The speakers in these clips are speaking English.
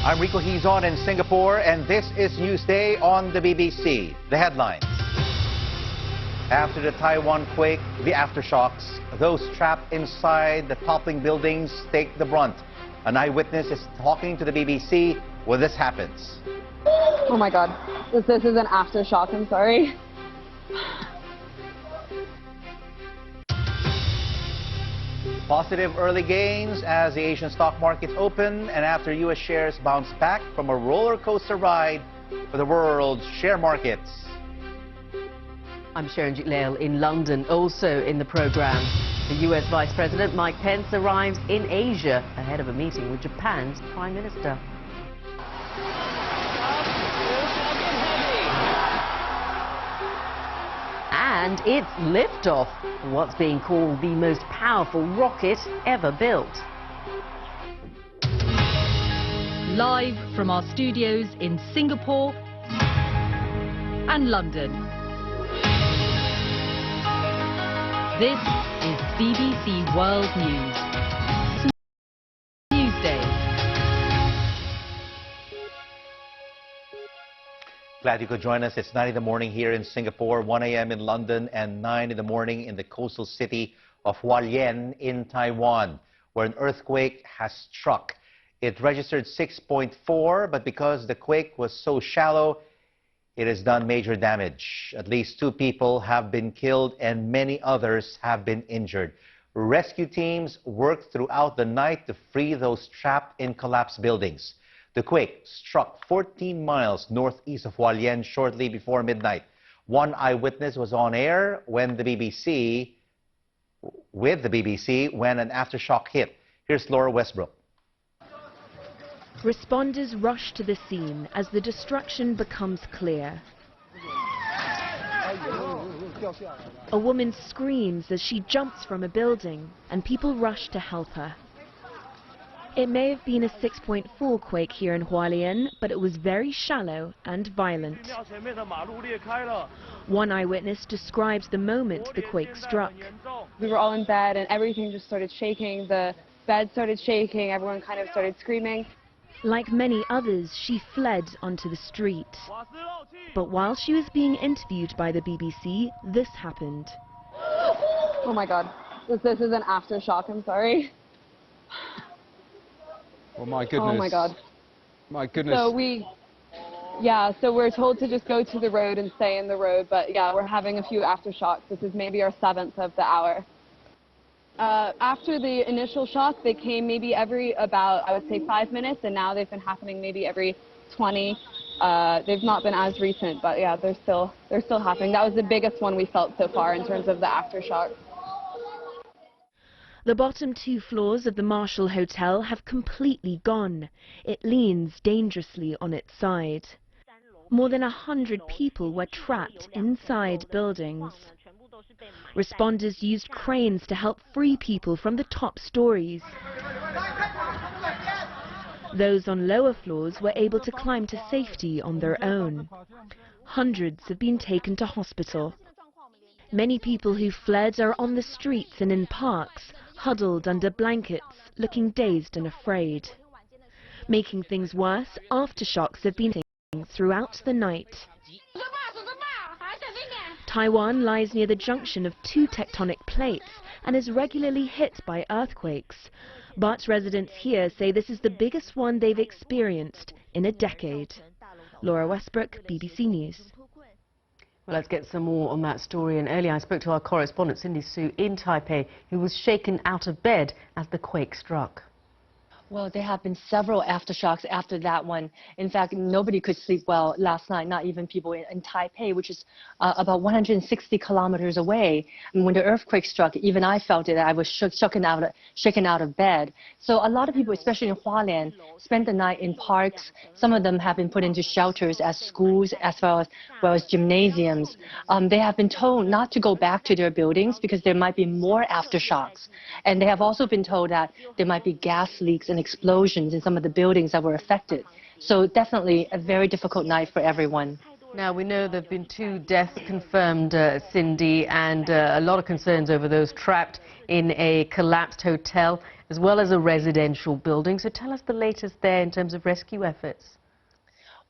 I'm Rico Hizon in Singapore, and this is Newsday on the BBC. The headlines. After the Taiwan quake, the aftershocks, those trapped inside the toppling buildings take the brunt. An eyewitness is talking to the BBC when this happens. Oh my God, this is an aftershock, I'm sorry. Positive early gains as the Asian stock markets open and after U.S. shares bounce back from a roller coaster ride for the world's share markets. I'm Sharon Lail in London. Also in the program, the U.S. Vice President Mike Pence arrives in Asia ahead of a meeting with Japan's Prime Minister. And it's liftoff, what's being called the most powerful rocket ever built. Live from our studios in Singapore and London. This is BBC World News. Newsday. Glad you could join us. It's 9 in the morning here in Singapore, 1 a.m. in London, and 9 in the morning in the coastal city of Hualien in Taiwan, where an earthquake has struck. It registered 6.4, but because the quake was so shallow, it has done major damage. At least 2 people have been killed and many others have been injured. Rescue teams worked throughout the night to free those trapped in collapsed buildings. The quake struck 14 miles northeast of Hualien shortly before midnight. One eyewitness was on air with the BBC when an aftershock hit. Here's Laura Westbrook. Responders rush to the scene as the destruction becomes clear. A woman screams as she jumps from a building, and people rush to help her. It may have been a 6.4 quake here in Hualien, but it was very shallow and violent. One eyewitness describes the moment the quake struck. We were all in bed and everything just started shaking. The bed started shaking, everyone kind of started screaming. Like many others, she fled onto the street. But while she was being interviewed by the BBC, this happened. Oh my God, this is an aftershock, I'm sorry. Oh my goodness. Oh my God. My goodness. So we're told to just go to the road and stay in the road, but yeah, we're having a few aftershocks. This is maybe our 7th of the hour. After the initial shock, they came maybe every about, I would say, 5 minutes, and now they've been happening maybe every 20. They've not been as recent, but yeah, they're still happening. That was the biggest one we felt so far in terms of the aftershock. The bottom 2 floors of the Marshall Hotel have completely gone. It leans dangerously on its side. More than 100 people were trapped inside buildings. Responders used cranes to help free people from the top stories. Those on lower floors were able to climb to safety on their own. Hundreds have been taken to hospital. Many people who fled are on the streets and in parks, huddled under blankets, looking dazed and afraid. Making things worse, aftershocks have been throughout the night. Taiwan lies near the junction of 2 tectonic plates and is regularly hit by earthquakes. But residents here say this is the biggest one they've experienced in a decade. Laura Westbrook, BBC News. Well, let's get some more on that story. And earlier I spoke to our correspondent Cindy Su in Taipei, who was shaken out of bed as the quake struck. Well, there have been several aftershocks after that one. In fact, nobody could sleep well last night, not even people in Taipei, which is about 160 kilometers away. And when the earthquake struck, even I felt it. I was shaken out of bed. So a lot of people, especially in Hualien, spent the night in parks. Some of them have been put into shelters at schools as well as gymnasiums. They have been told not to go back to their buildings because there might be more aftershocks. And they have also been told that there might be gas leaks and explosions in some of the buildings that were affected. So definitely a very difficult night for everyone. Now, we know there have been 2 deaths confirmed, Cindy, and a lot of concerns over those trapped in a collapsed hotel, as well as a residential building. So tell us the latest there in terms of rescue efforts.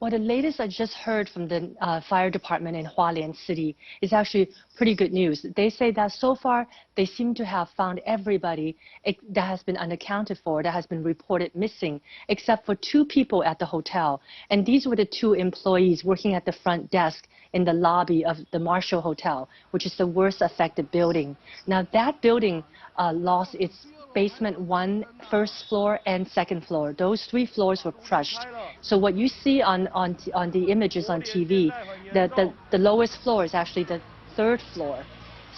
Well, the latest I just heard from the fire department in Hualien City is actually pretty good news. They say that so far they seem to have found everybody that has been unaccounted for, that has been reported missing, except for 2 people at the hotel. And these were the 2 employees working at the front desk in the lobby of the Marshall Hotel, which is the worst affected building. Now, that building lost its basement 1, first floor, and second floor. Those 3 floors were crushed. So what you see on the images on TV, the lowest floor is actually the 3rd floor.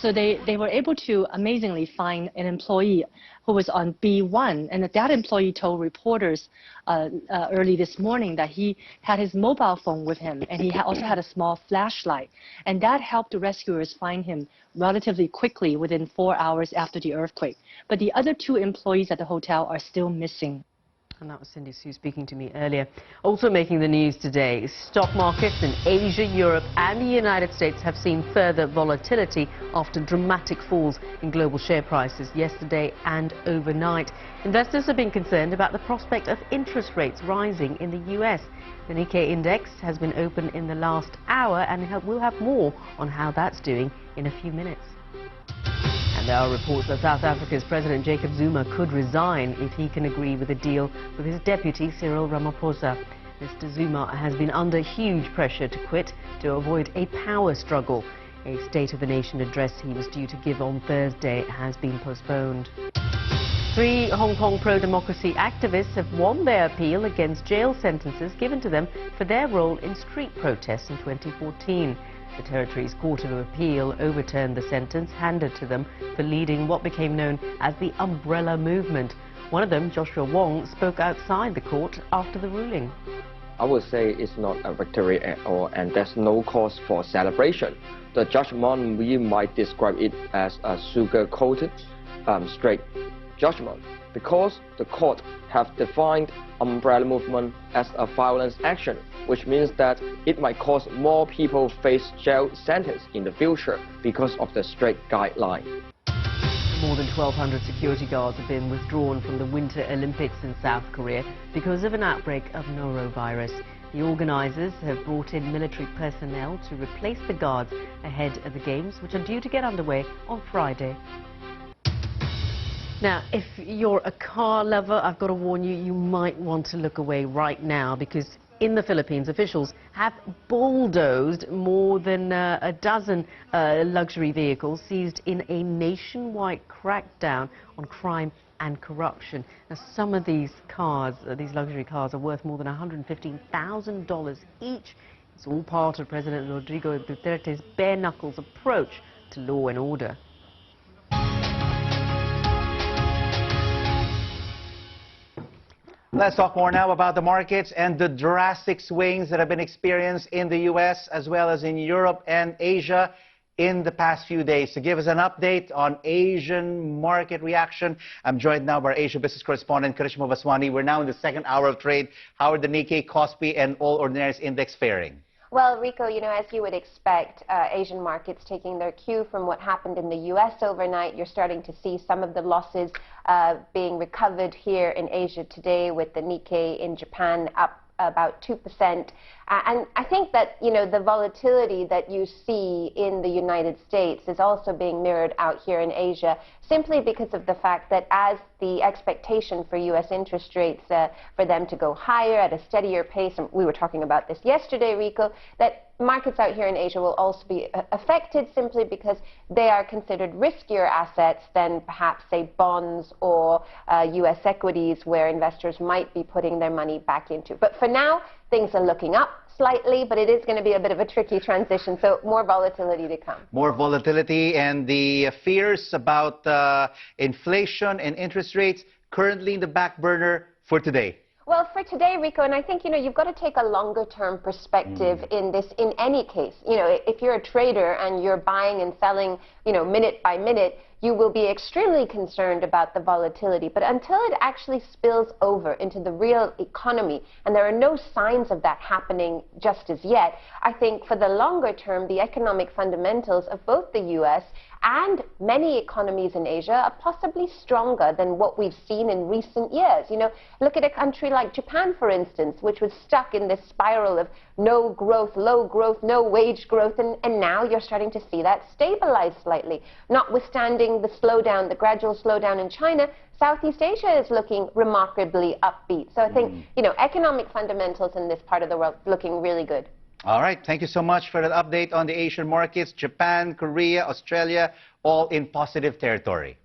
So they were able to amazingly find an employee who was on B1, and that employee told reporters early this morning that he had his mobile phone with him, and he also had a small flashlight, and that helped the rescuers find him relatively quickly within 4 hours after the earthquake. But the other 2 employees at the hotel are still missing. And that was Cindy Su speaking to me earlier. Also making the news today, stock markets in Asia, Europe and the United States have seen further volatility after dramatic falls in global share prices yesterday and overnight. Investors have been concerned about the prospect of interest rates rising in the US. The Nikkei index has been open in the last hour, and we'll have more on how that's doing in a few minutes. And there are reports that South Africa's President Jacob Zuma could resign if he can agree with a deal with his deputy Cyril Ramaphosa. Mr. Zuma has been under huge pressure to quit to avoid a power struggle. A State of the Nation address he was due to give on Thursday has been postponed. 3 Hong Kong pro-democracy activists have won their appeal against jail sentences given to them for their role in street protests in 2014. The territory's Court of Appeal overturned the sentence handed to them for leading what became known as the Umbrella Movement. One of them, Joshua Wong, spoke outside the court after the ruling. I would say it's not a victory at all, and there's no cause for celebration. The judgment, we might describe it as a sugar-coated, straight judgment, because the court have defined umbrella movement as a violence action, which means that it might cause more people face jail sentence in the future because of the strict guideline. More than 1,200 security guards have been withdrawn from the Winter Olympics in South Korea because of an outbreak of norovirus. The organizers have brought in military personnel to replace the guards ahead of the Games, which are due to get underway on Friday. Now, if you're a car lover, I've got to warn you, you might want to look away right now, because in the Philippines, officials have bulldozed more than a dozen luxury vehicles seized in a nationwide crackdown on crime and corruption. Now, some of these cars, these luxury cars, are worth more than $115,000 each. It's all part of President Rodrigo Duterte's bare-knuckles approach to law and order. Let's talk more now about the markets and the drastic swings that have been experienced in the U.S. as well as in Europe and Asia in the past few days. To give us an update on Asian market reaction, I'm joined now by our Asia business correspondent, Karishma Vaswani. We're now in the second hour of trade. How are the Nikkei, Kospi, and All Ordinaries Index faring? Well, Rico, you know, as you would expect, Asian markets taking their cue from what happened in the U.S. overnight. You're starting to see some of the losses being recovered here in Asia today, with the Nikkei in Japan up about 2%. And I think that, you know, the volatility that you see in the United States is also being mirrored out here in Asia, simply because of the fact that as the expectation for U.S. interest rates for them to go higher at a steadier pace, and we were talking about this yesterday, Rico, that markets out here in Asia will also be affected simply because they are considered riskier assets than perhaps, say, bonds or U.S. equities, where investors might be putting their money back into. But for now, things are looking up slightly, but it is going to be a bit of a tricky transition, so more volatility to come. More volatility, and the fears about inflation and interest rates currently in the back burner for today. Well, for today, Rico, and I think, you know, you've got to take a longer-term perspective in this in any case. You know, if you're a trader and you're buying and selling, you know, minute by minute, you will be extremely concerned about the volatility. But until it actually spills over into the real economy, and there are no signs of that happening just as yet, I think for the longer term, the economic fundamentals of both the U.S. and many economies in Asia are possibly stronger than what we've seen in recent years. You know, look at a country like Japan, for instance, which was stuck in this spiral of no growth, low growth, no wage growth, and now you're starting to see that stabilize slightly. Notwithstanding the slowdown, the gradual slowdown in China, Southeast Asia is looking remarkably upbeat. So I think, you know, economic fundamentals in this part of the world looking really good. All right, thank you so much for that update on the Asian markets. Japan, Korea, Australia, all in positive territory.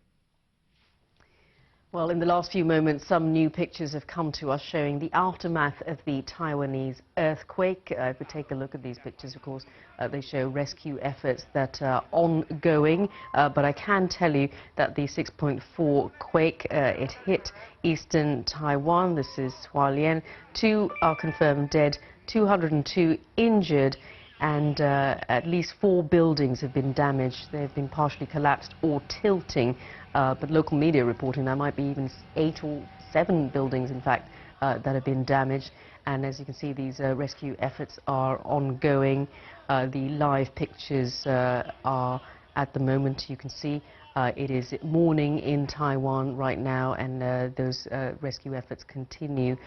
Well, in the last few moments, some new pictures have come to us showing the aftermath of the Taiwanese earthquake. If we take a look at these pictures, of course, they show rescue efforts that are ongoing. But I can tell you that the 6.4 quake, it hit eastern Taiwan. This is Hualien. 2 are confirmed dead, 202 injured, and at least 4 buildings have been damaged. They have been partially collapsed or tilting, but local media reporting there might be even 8 or 7 buildings, in fact, that have been damaged. And as you can see, these rescue efforts are ongoing. The live pictures are at the moment, you can see, it is morning in Taiwan right now, and those rescue efforts continue,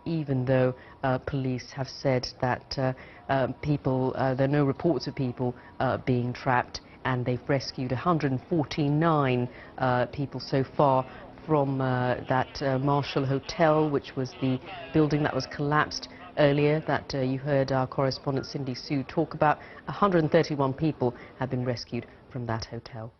even though police have said that there are no reports of people being trapped, and they've rescued 149 people so far from that Marshall Hotel, which was the building that was collapsed earlier, that you heard our correspondent Cindy Sue talk about. 131 people have been rescued from that hotel.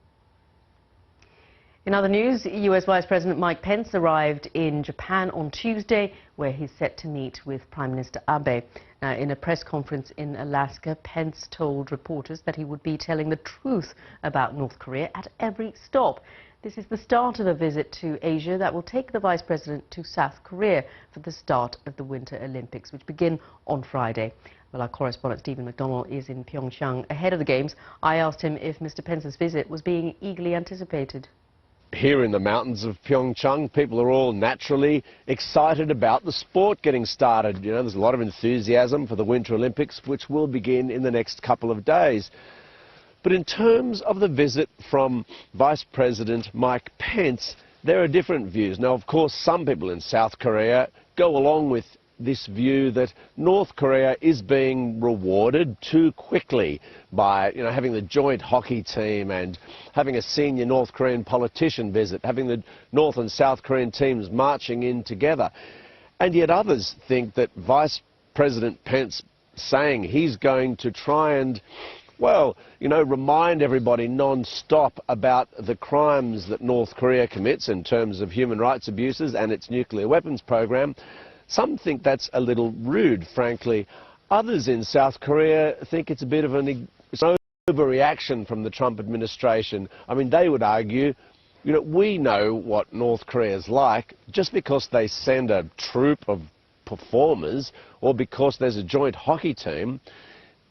In other news, US Vice President Mike Pence arrived in Japan on Tuesday, where he's set to meet with Prime Minister Abe. In a press conference in Alaska, Pence told reporters that he would be telling the truth about North Korea at every stop. This is the start of a visit to Asia that will take the Vice President to South Korea for the start of the Winter Olympics, which begin on Friday. Well, our correspondent Stephen McDonnell is in Pyeongchang ahead of the Games. I asked him if Mr. Pence's visit was being eagerly anticipated. Here in the mountains of Pyeongchang, people are all naturally excited about the sport getting started. You know, there's a lot of enthusiasm for the Winter Olympics, which will begin in the next couple of days. But in terms of the visit from Vice President Mike Pence, there are different views. Now, of course, some people in South Korea go along with this view that North Korea is being rewarded too quickly by, you know, having the joint hockey team and having a senior North Korean politician visit, having the North and South Korean teams marching in together. And yet others think that Vice President Pence saying he's going to try and, well, you know, remind everybody non-stop about the crimes that North Korea commits in terms of human rights abuses and its nuclear weapons program. Some think that's a little rude, frankly. Others in South Korea think it's a bit of an overreaction from the Trump administration. I mean, they would argue, you know, we know what North Korea is like. Just because they send a troupe of performers or because there's a joint hockey team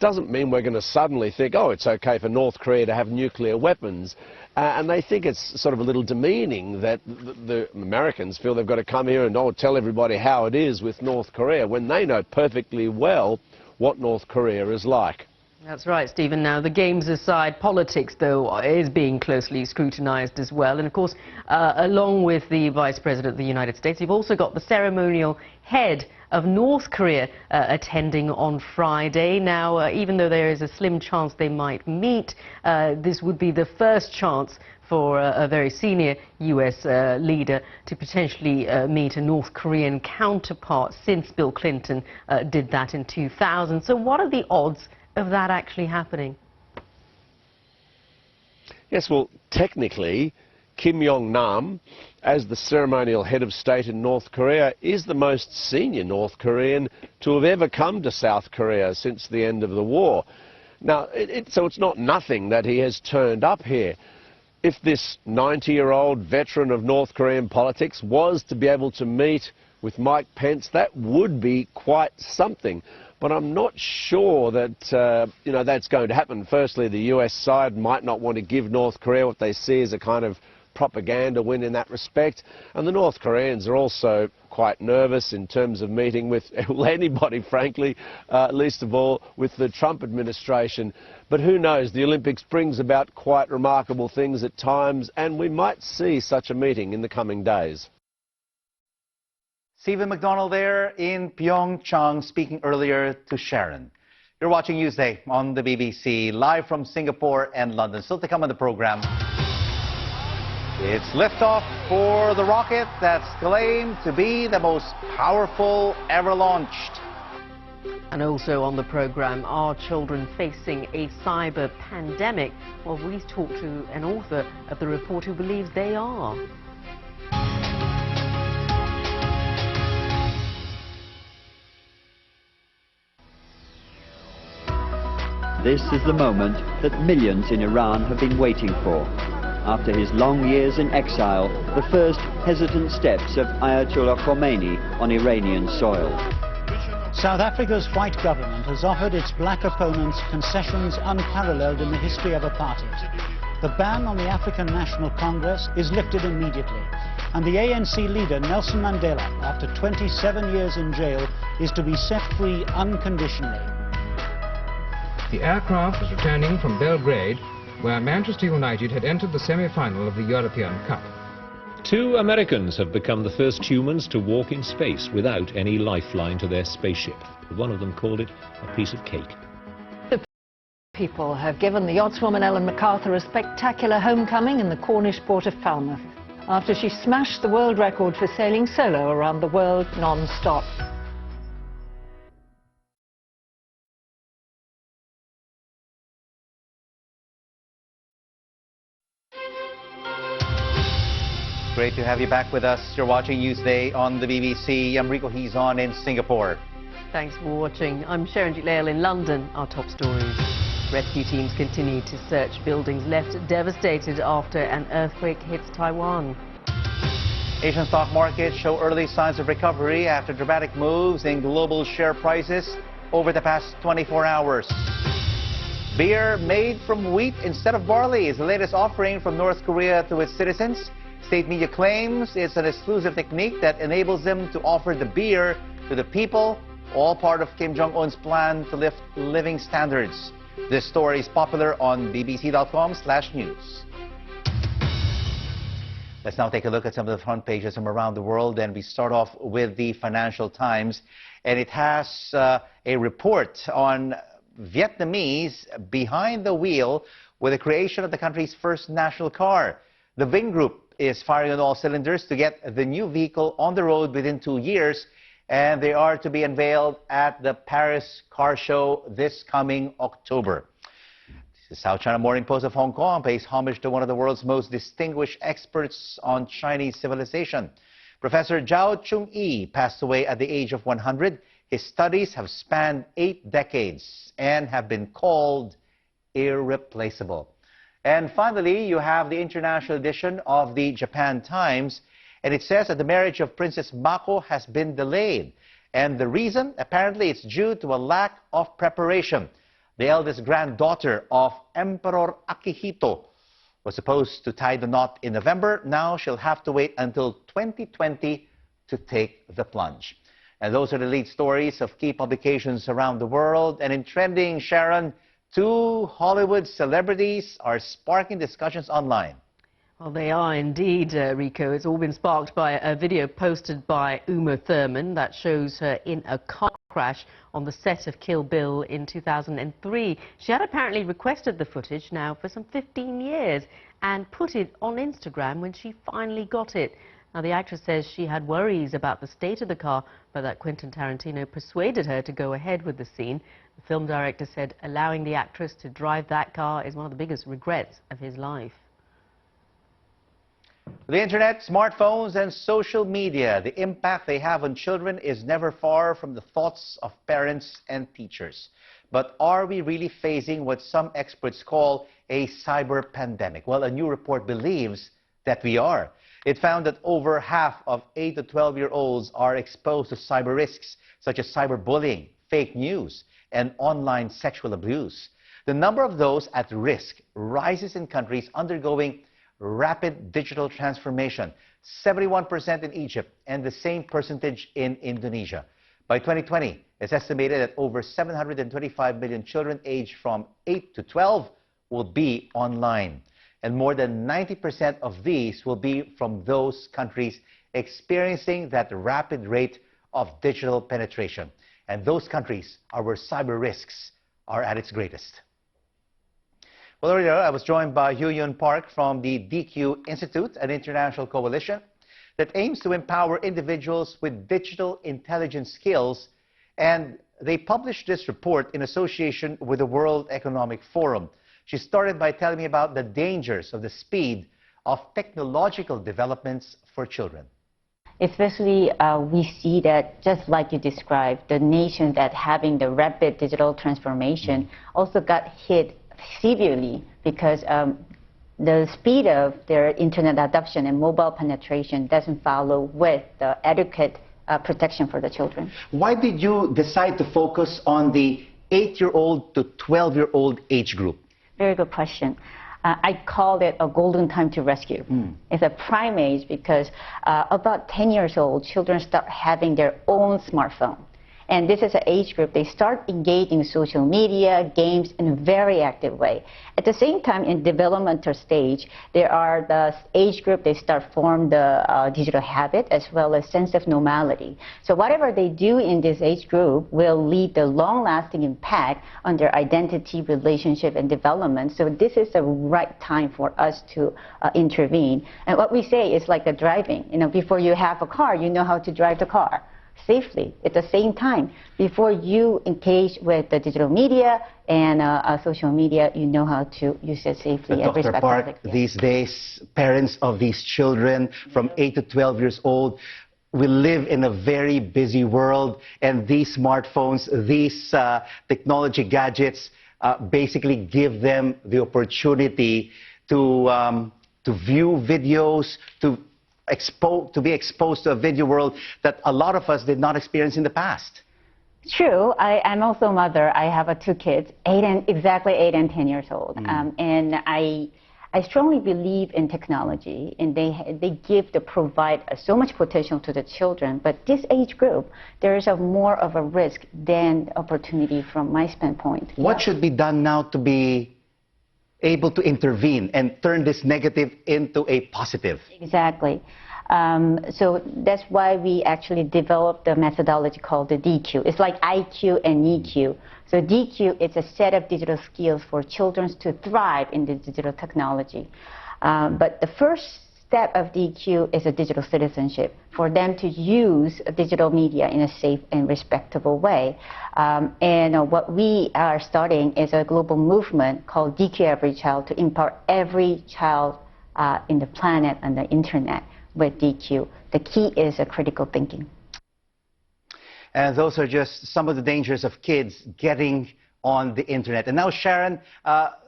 doesn't mean we're going to suddenly think, oh, it's okay for North Korea to have nuclear weapons. And they think it's sort of a little demeaning that the Americans feel they've got to come here and tell everybody how it is with North Korea when they know perfectly well what North Korea is like. That's right, Stephen. Now, the Games aside, politics, though, is being closely scrutinised as well. And, of course, along with the Vice President of the United States, you've also got the ceremonial head of North Korea attending on Friday. Now, even though there is a slim chance they might meet, this would be the first chance for a very senior U.S. leader to potentially meet a North Korean counterpart since Bill Clinton did that in 2000. So what are the odds of that actually happening? Yes, well, technically, Kim Jong-nam, as the ceremonial head of state in North Korea, is the most senior North Korean to have ever come to South Korea since the end of the war. Now, so it's not nothing that he has turned up here. if this 90-year-old veteran of North Korean politics was to be able to meet with Mike Pence, that would be quite something. But I'm not sure that, that's going to happen. Firstly, the US side might not want to give North Korea what they see as a kind of propaganda win in that respect. And the North Koreans are also quite nervous in terms of meeting with anybody, frankly, least of all with the Trump administration. But who knows, the Olympics brings about quite remarkable things at times, and we might see such a meeting in the coming days. Stephen McDonald there in Pyeongchang, speaking earlier to Sharon. You're watching Newsday on the BBC, live from Singapore and London. Still to come on the program, it's liftoff for the rocket that's claimed to be the most powerful ever launched. And also on the program, are children facing a cyber pandemic? Well, we talked to an author of the report who believes they are. This is the moment that millions in Iran have been waiting for. After his long years in exile, the first hesitant steps of Ayatollah Khomeini on Iranian soil. South Africa's white government has offered its black opponents concessions unparalleled in the history of apartheid. The ban on the African National Congress is lifted immediately, and the ANC leader Nelson Mandela, after 27 years in jail, is to be set free unconditionally. The aircraft was returning from Belgrade, where Manchester United had entered the semi-final of the European Cup. 2 Americans have become the first humans to walk in space without any lifeline to their spaceship. One of them called it a piece of cake. The people have given the yachtswoman Ellen MacArthur a spectacular homecoming in the Cornish port of Falmouth, after she smashed the world record for sailing solo around the world non-stop. Great to have you back with us. You're watching Newsday on the BBC. I'm Rico Hizon in Singapore. Thanks for watching. I'm Sharon Lael in London. Our top stories. Rescue teams continue to search buildings left devastated after an earthquake hits Taiwan. Asian stock markets show early signs of recovery after dramatic moves in global share prices over the past 24 hours. Beer made from wheat instead of barley is the latest offering from North Korea to its citizens. State media claims it's an exclusive technique that enables them to offer the beer to the people, all part of Kim Jong-un's plan to lift living standards. This story is popular on bbc.com/news. Let's now take a look at some of the front pages from around the world, and we start off with the Financial Times, and it has a report on Vietnamese behind the wheel with the creation of the country's first national car. The Ving Group is firing on all cylinders to get the new vehicle on the road within 2 years, and they are to be unveiled at the Paris Car Show this coming October. The South China Morning Post of Hong Kong pays homage to one of the world's most distinguished experts on Chinese civilization. Professor Zhao Chunyi passed away at the age of 100. His studies have spanned 8 decades and have been called irreplaceable. And finally, you have the international edition of the Japan Times, and it says that the marriage of Princess Mako has been delayed. And the reason? Apparently, it's due to a lack of preparation. The eldest granddaughter of Emperor Akihito was supposed to tie the knot in November. Now she'll have to wait until 2020 to take the plunge. And those are the lead stories of key publications around the world. And in trending, Sharon, 2 Hollywood celebrities are sparking discussions online. Well, they are indeed, Rico. It's all been sparked by a video posted by Uma Thurman that shows her in a car crash on the set of Kill Bill in 2003. She had apparently requested the footage now for some 15 years and put it on Instagram when she finally got it. Now, the actress says she had worries about the state of the car, but that Quentin Tarantino persuaded her to go ahead with the scene. The film director said allowing the actress to drive that car is one of the biggest regrets of his life. The internet, smartphones, and social media, the impact they have on children is never far from the thoughts of parents and teachers. But are we really facing what some experts call a cyber pandemic? Well, a new report believes that we are. It found that over half of 8 to 12-year-olds are exposed to cyber risks, such as cyberbullying, fake news, and online sexual abuse. The number of those at risk rises in countries undergoing rapid digital transformation, 71% in Egypt and the same percentage in Indonesia. By 2020, it's estimated that over 725 million children aged from 8 to 12 will be online. And more than 90% of these will be from those countries experiencing that rapid rate of digital penetration. And those countries are where cyber risks are at its greatest. Well, earlier I was joined by Yu-Yun Park from the DQ Institute, an international coalition that aims to empower individuals with digital intelligence skills. And they published this report in association with the World Economic Forum. She started by telling me about the dangers of the speed of technological developments for children. Especially, we see that, just like you described, the nations that having the rapid digital transformation also got hit severely because the speed of their internet adoption and mobile penetration doesn't follow with the adequate protection for the children. Why did you decide to focus on the 8-year-old to 12-year-old age group? Very good question. I called it a golden time to rescue. It's a prime age because about 10 years old, children start having their own smartphone. And this is an age group, they start engaging in social media, games in a very active way. At the same time, in developmental stage, there are the age group, they start form the digital habit as well as sense of normality. So whatever they do in this age group will lead to long-lasting impact on their identity, relationship, and development. So this is the right time for us to intervene. And what we say is like the driving. You know, before you have a car, you know how to drive the car safely. At the same time, before you engage with the digital media and social media, you know how to use it safely and Dr. Park, respectfully. these days, parents of these children from 8 to 12 years old, we live in a very busy world, and these smartphones, these technology gadgets basically give them the opportunity to view videos, to be exposed to a video world that a lot of us did not experience in the past. True. I'm also a mother. I have 2 kids, exactly 8 and 10 years old. And I strongly believe in technology, and they provide so much potential to the children. But this age group, there is more of a risk than opportunity from my standpoint. What should be done now to be able to intervene and turn this negative into a positive? Exactly. So that's why we actually developed the methodology called the DQ. It's like IQ and EQ. So DQ is a set of digital skills for children to thrive in the digital technology. But the first step of DQ is a digital citizenship, for them to use digital media in a safe and respectable way. And what we are starting is a global movement called DQ Every Child, to empower every child in the planet and the internet with DQ. The key is critical thinking. And those are just some of the dangers of kids getting on the internet. And now, Sharon,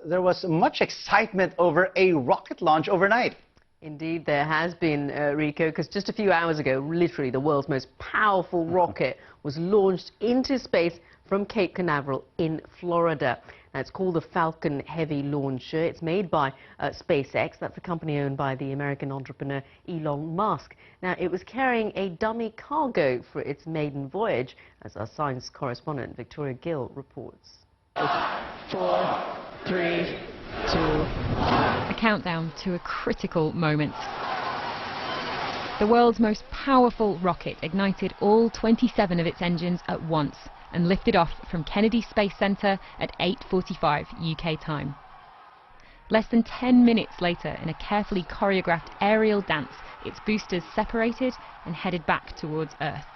there was much excitement over a rocket launch overnight. Indeed, there has been, Rico, because just a few hours ago, literally the world's most powerful rocket was launched into space from Cape Canaveral in Florida. Now, it's called the Falcon Heavy Launcher. It's made by SpaceX. That's a company owned by the American entrepreneur Elon Musk. Now, it was carrying a dummy cargo for its maiden voyage, as our science correspondent Victoria Gill reports. 4, 3, 2, a countdown to a critical moment. The world's most powerful rocket ignited all 27 of its engines at once and lifted off from Kennedy Space Center at 8:45 UK time. Less than 10 minutes later, in a carefully choreographed aerial dance, its boosters separated and headed back towards Earth.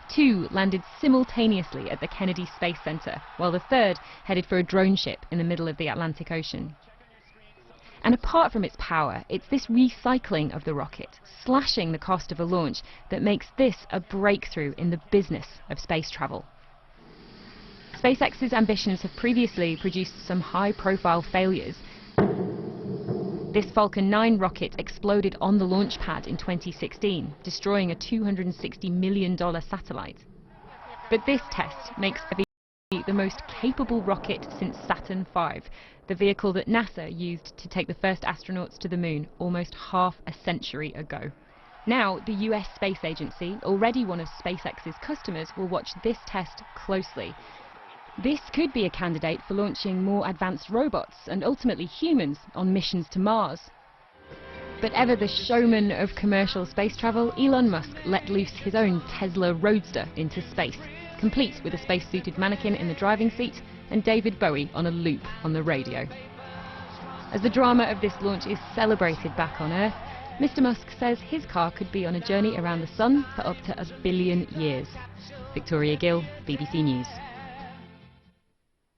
2 landed simultaneously at the Kennedy Space Center, while the third headed for a drone ship in the middle of the Atlantic Ocean. And apart from its power, it's this recycling of the rocket, slashing the cost of a launch, that makes this a breakthrough in the business of space travel. SpaceX's ambitions have previously produced some high-profile failures. This Falcon 9 rocket exploded on the launch pad in 2016, destroying a $260 million satellite. But this test makes the most capable rocket since Saturn V, the vehicle that NASA used to take the first astronauts to the moon almost half a century ago. Now, the US Space Agency, already one of SpaceX's customers, will watch this test closely. This could be a candidate for launching more advanced robots and ultimately humans on missions to Mars. But ever the showman of commercial space travel, Elon Musk let loose his own Tesla Roadster into space, complete with a space-suited mannequin in the driving seat and David Bowie on a loop on the radio. As the drama of this launch is celebrated back on Earth, Mr. Musk says his car could be on a journey around the sun for up to 1 billion years. Victoria Gill, BBC News.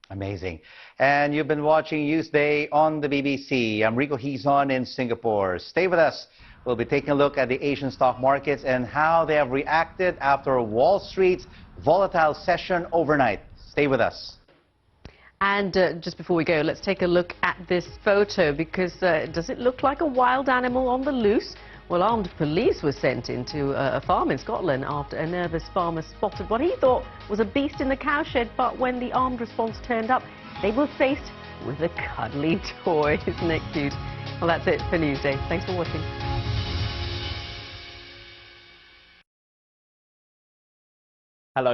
Amazing. And you've been watching Newsday on the BBC. I'm Rico Hizon in Singapore. Stay with us. We'll be taking a look at the Asian stock markets and how they have reacted after Wall Street's volatile session overnight. Stay with us. And just before we go, let's take a look at this photo, because does it look like a wild animal on the loose? Well, armed police were sent into a farm in Scotland after a nervous farmer spotted what he thought was a beast in the cowshed, but when the armed response turned up, they were faced with a cuddly toy. Isn't it cute? Well, that's it for Newsday. Thanks for watching.